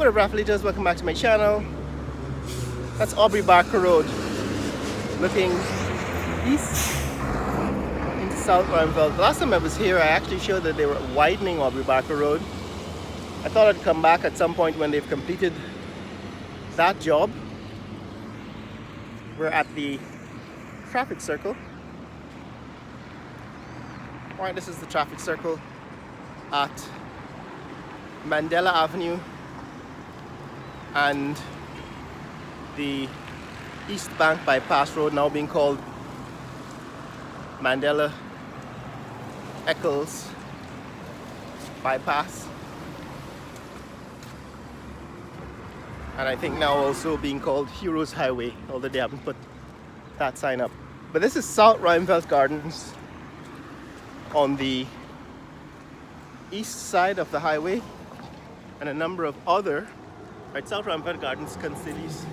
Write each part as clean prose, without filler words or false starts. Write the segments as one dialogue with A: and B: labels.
A: What up, Raffleaters? Welcome back to my channel. That's Aubrey Barker Road, looking east into South Roundville. The last time I was here, I actually showed that they were widening Aubrey Barker Road. I thought I'd come back at some point when they've completed that job. We're at the traffic circle. Alright, this is the traffic circle at Mandela Avenue and the East Bank Bypass Road, now being called Mandela Eccles Bypass, and I think now also being called Heroes Highway, although they haven't put that sign up. But this is South Roundville Gardens on the east side of the highway, and a number of other, right, South Roundville Gardens conceals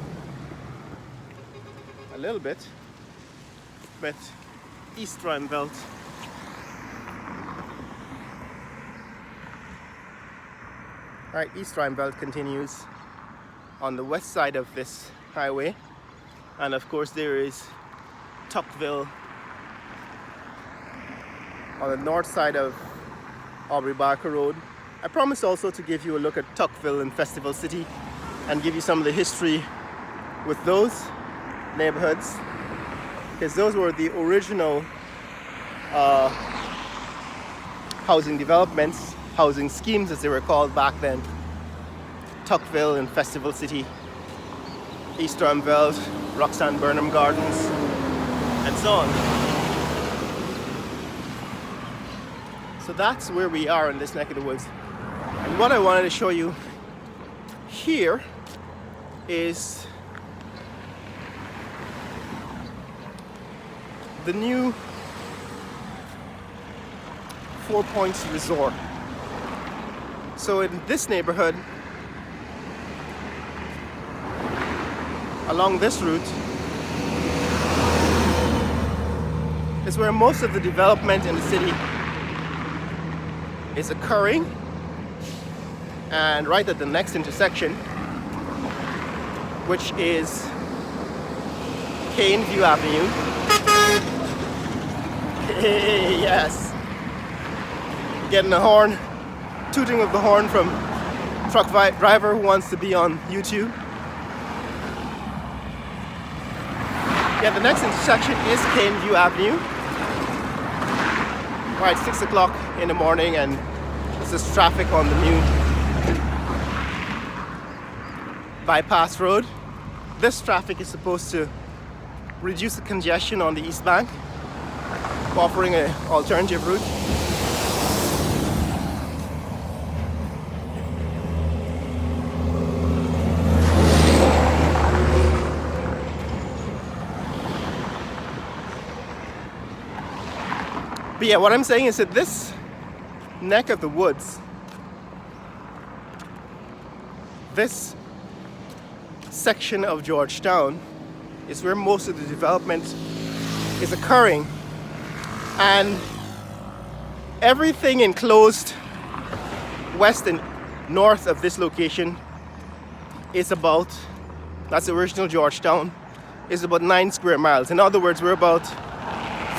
A: a little bit, but East Roundville East Roundville continues on the west side of this highway, and of course there is Tuckville on the north side of Aubrey Barker Road. I promised also to give you a look at Tuckville and Festival City and give you some of the history with those neighborhoods, because those were the original housing developments, housing schemes as they were called back then. Tuckville and Festival City, East Roundville, Roxanne Burnham Gardens, and so on. So that's where we are in this neck of the woods. And what I wanted to show you here is the new 4 Points Resort. So in this neighborhood, along this route, is where most of the development in the city is occurring, and right at the next intersection, which is View Avenue. Hey, yes, getting a horn, tooting of the horn from truck driver who wants to be on YouTube. Yeah, the next intersection is View Avenue. Right, 6 o'clock in the morning, and this is traffic on the new bypass road. This traffic is supposed to reduce the congestion on the East Bank, offering an alternative route. But yeah, what I'm saying is that this neck of the woods, this section of Georgetown, is where most of the development is occurring, and everything enclosed west and north of this location is about, that's the original Georgetown, is about 9 square miles. In other words, we're about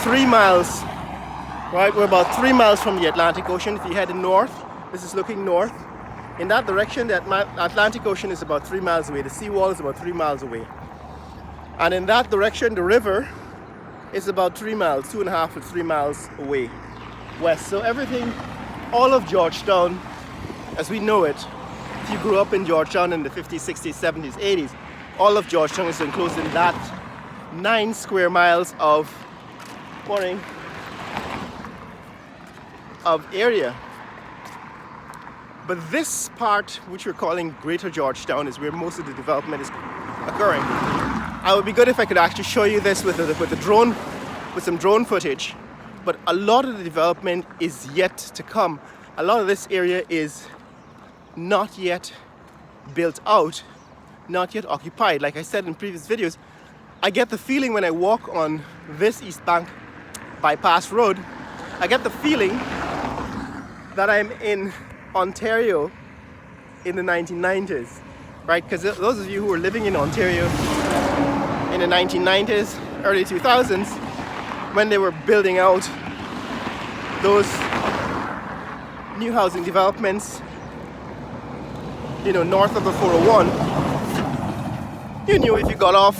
A: 3 miles. Right, we're about 3 miles from the Atlantic Ocean. If you head north, this is looking north. In that direction, the Atlantic Ocean is about 3 miles away. The seawall is about 3 miles away. And in that direction, the river is about 3 miles, 2.5 to 3 miles away west. So everything, all of Georgetown, as we know it, if you grew up in Georgetown in the 50s, 60s, 70s, 80s, all of Georgetown is enclosed in that 9 square miles of area. But this part, which we're calling Greater Georgetown, is where most of the development is occurring. It would be good if I could actually show you this with a drone, with some drone footage. But a lot of the development is yet to come. A lot of this area is not yet built out, not yet occupied. Like I said in previous videos, I get the feeling when I walk on this East Bank Bypass Road, I get the feeling that I'm in Ontario in the 1990s, right? Because those of you who were living in Ontario in the 1990s, early 2000s, when they were building out those new housing developments, you know, north of the 401, you knew if you got off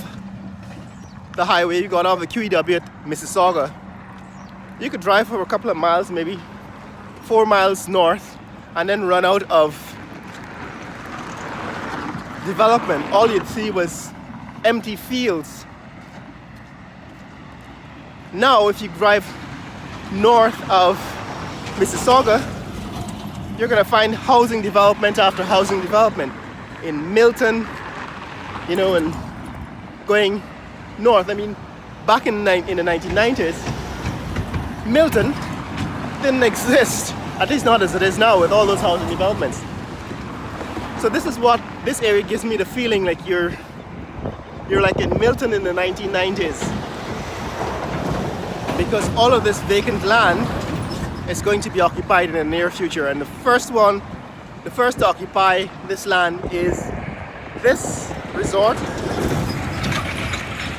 A: the highway, you got off the QEW at Mississauga, you could drive for a couple of miles, maybe 4 miles north, and then run out of development. All you'd see was empty fields. Now, if you drive north of Mississauga, you're gonna find housing development after housing development in Milton, you know, and going north. I mean, back in the 1990s, Milton didn't exist, at least not as it is now with all those housing developments. So this is what this area gives me the feeling like you're like in Milton in the 1990s, because all of this vacant land is going to be occupied in the near future, and the first to occupy this land is this resort.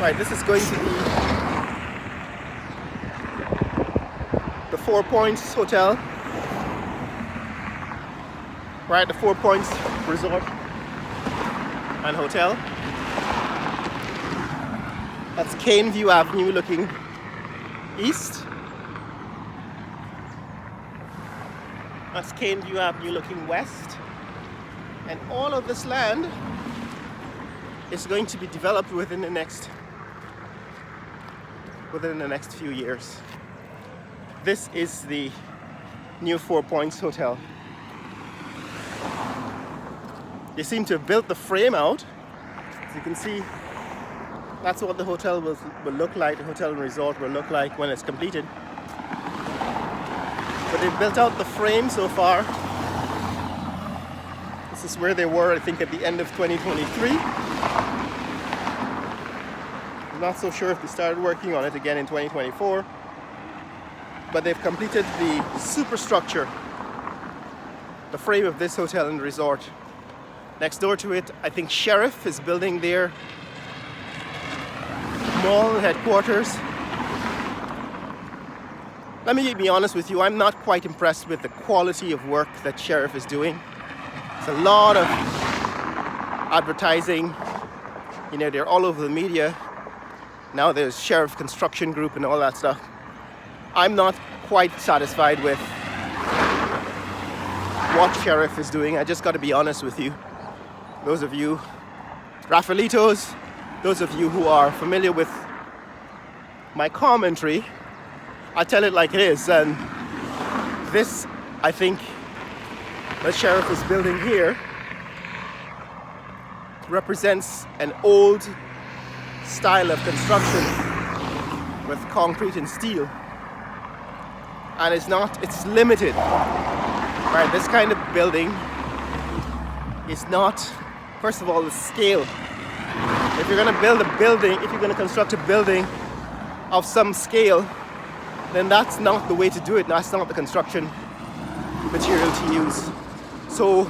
A: Right, this is going to be the 4 Points Hotel. Right, the 4 Points Resort and Hotel. That's Caneview Avenue looking east. That's Caneview Avenue looking west. And all of this land is going to be developed within the next few years. This is the new 4 Points Hotel. They seem to have built the frame out. As you can see, that's what the hotel will look like, the hotel and resort will look like when it's completed. But they've built out the frame so far. This is where they were, I think, at the end of 2023. I'm not so sure if they started working on it again in 2024. But they've completed the superstructure, the frame of this hotel and resort. Next door to it, I think Sheriff is building their mall headquarters. Let me be honest with you, I'm not quite impressed with the quality of work that Sheriff is doing. It's a lot of advertising. You know, they're all over the media. Now there's Sheriff Construction Group and all that stuff. I'm not quite satisfied with what Sheriff is doing. I just got to be honest with you. Those of you Rafaelitos, those of you who are familiar with my commentary, I tell it like it is. And this, I think, that Sheriff is building here represents an old style of construction with concrete and steel. And it's limited. Right, this kind of building is not, first of all, the scale. If you're going to build a building, if you're going to construct a building of some scale, then that's not the way to do it. That's not the construction material to use. So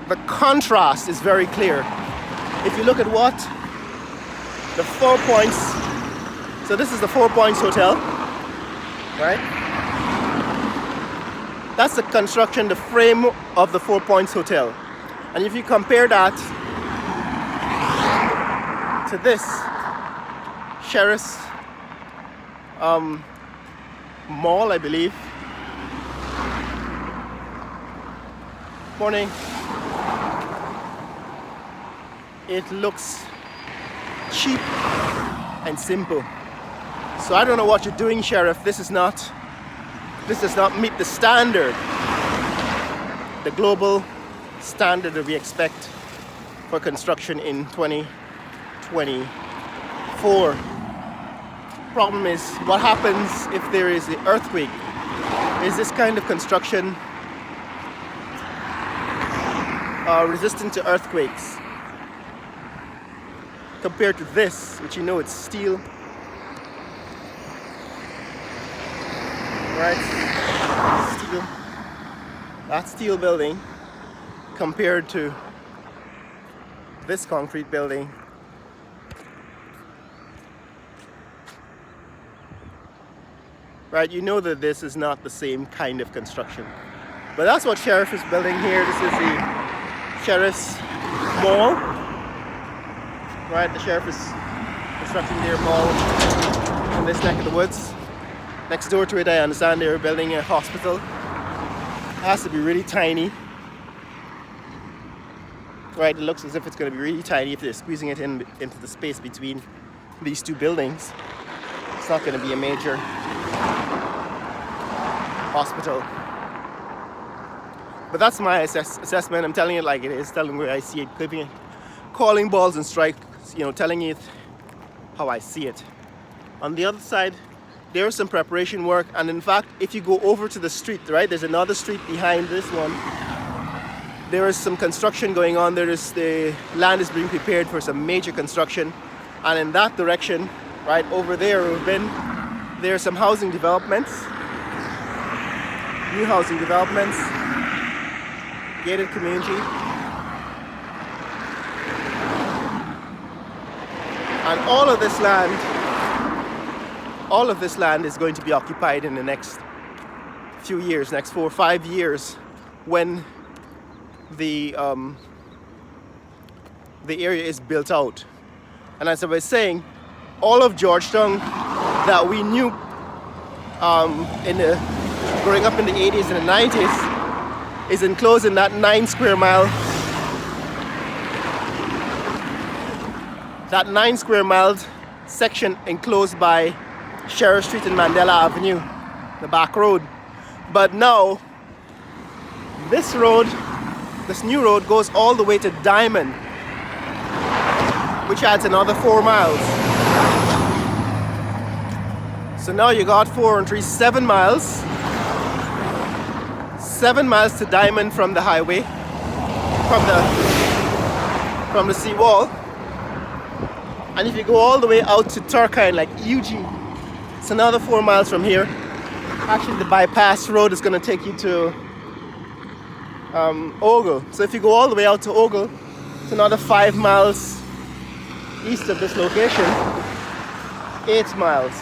A: the contrast is very clear. If you look at what the 4 Points, so this is the 4 Points Hotel, right? That's the construction, the frame of the 4 Points Hotel. And if you compare that to this Sheriff's mall, I believe. Morning. It looks cheap and simple. So I don't know what you're doing, Sheriff. This does not meet the standard, the global standard that we expect for construction in 2024. Problem is, what happens if there is an earthquake? Is this kind of construction resistant to earthquakes compared to this, which you know it's steel, right? Steel. That steel building compared to this concrete building. Right, you know that this is not the same kind of construction. But that's what Sheriff is building here. This is the Sheriff's Mall. Right, the Sheriff is constructing their mall in this neck of the woods. Next door to it, I understand they're building a hospital. It has to be really tiny. Right, it looks as if it's going to be really tiny if they're squeezing it into the space between these two buildings. It's not going to be a major hospital. But that's my assessment. I'm telling it like it is, telling where I see it, clipping it, calling balls and strikes, you know, telling it how I see it. On the other side, there is some preparation work, and in fact, if you go over to the street, right, there's another street behind this one. There is some construction going on. The land is being prepared for some major construction, and in that direction, right over there, there are some housing developments, new housing developments, gated community, and all of this land is going to be occupied in the next few years, next 4 or 5 years, when the area is built out. And as I was saying, all of Georgetown that we knew growing up in the 80s and the 90s is enclosed in that 9 square mile. That 9 square mile section enclosed by Sheriff Street and Mandela Avenue, the back road. But now, this new road goes all the way to Diamond, which adds another 4 miles. So now you got 4 and 3, 7 miles. 7 miles to Diamond from the highway, from the seawall. And if you go all the way out to Turkine, like Eugene, it's another 4 miles from here. Actually, the bypass road is going to take you to Ogle. So if you go all the way out to Ogle, it's another 5 miles east of this location, 8 miles.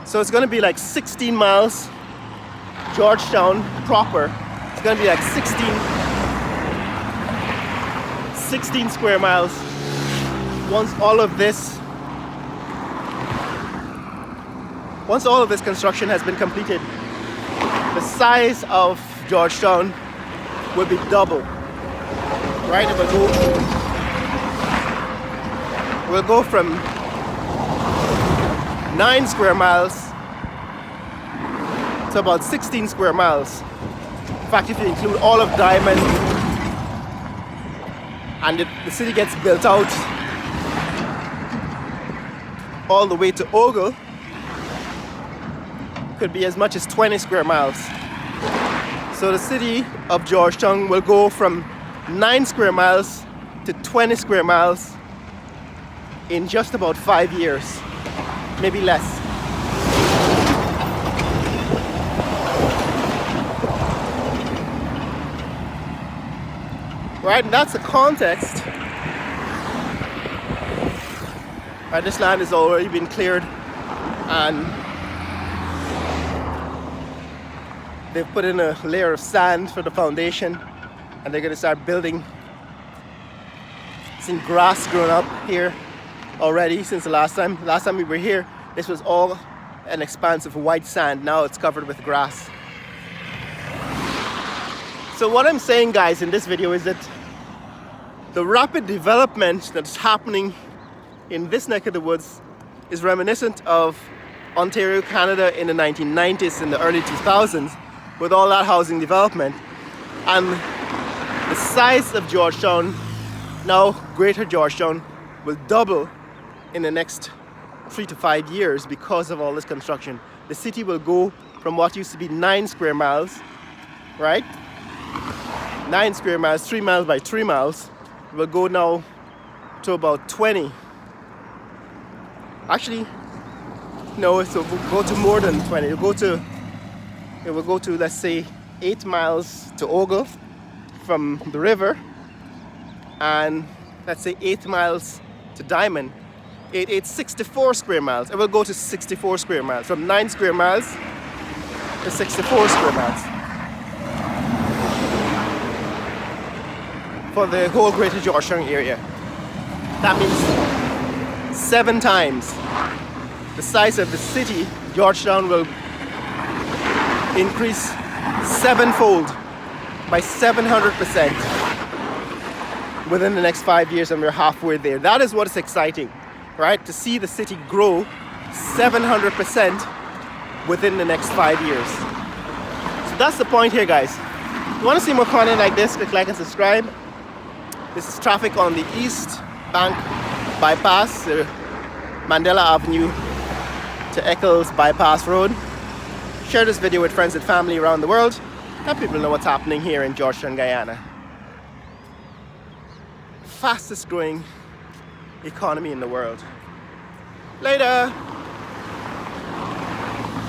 A: So it's going to be like 16 miles, Georgetown proper. It's going to be like 16 square miles once all of this construction has been completed. The size of Georgetown will be double. Right? We'll go from 9 square miles to about 16 square miles. In fact, if you include all of Diamond and the city gets built out all the way to Ogle, could be as much as 20 square miles. So the city of Georgetown will go from 9 square miles to 20 square miles in just about 5 years, maybe less. Right, and that's the context. Right, this land has already been cleared and they've put in a layer of sand for the foundation, and they're going to start building. Seen grass growing up here already since the last time we were here. This was all an expanse of white sand. Now it's covered with grass. So what I'm saying, guys, in this video is that the rapid development that's happening in this neck of the woods is reminiscent of Ontario, Canada in the 1990s and the early 2000s, with all that housing development. And the size of Georgetown, now Greater Georgetown, will double in the next 3 to 5 years because of all this construction. The city will go from what used to be 9 square miles, right? 9 square miles, 3 miles by 3 miles, will go now to about 20. Actually, no, it will go to more than 20. It will go to, let's say, 8 miles to Ogle from the river, and let's say 8 miles to Diamond. It's 64 square miles. It will go to 64 square miles, from 9 square miles to 64 square miles for the whole greater Georgetown area. That means 7 times the size of the city. Georgetown will increase 7-fold, by 700% within the next 5 years, and we're halfway there. That is what is exciting, right? To see the city grow 700% within the next 5 years. So that's the point here, guys. If you want to see more content like this, click like and subscribe. This is traffic on the East Bank bypass, the Mandela Avenue to Eccles bypass road. Share this video with friends and family around the world. Let people know what's happening here in Georgetown, Guyana. Fastest growing economy in the world. Later.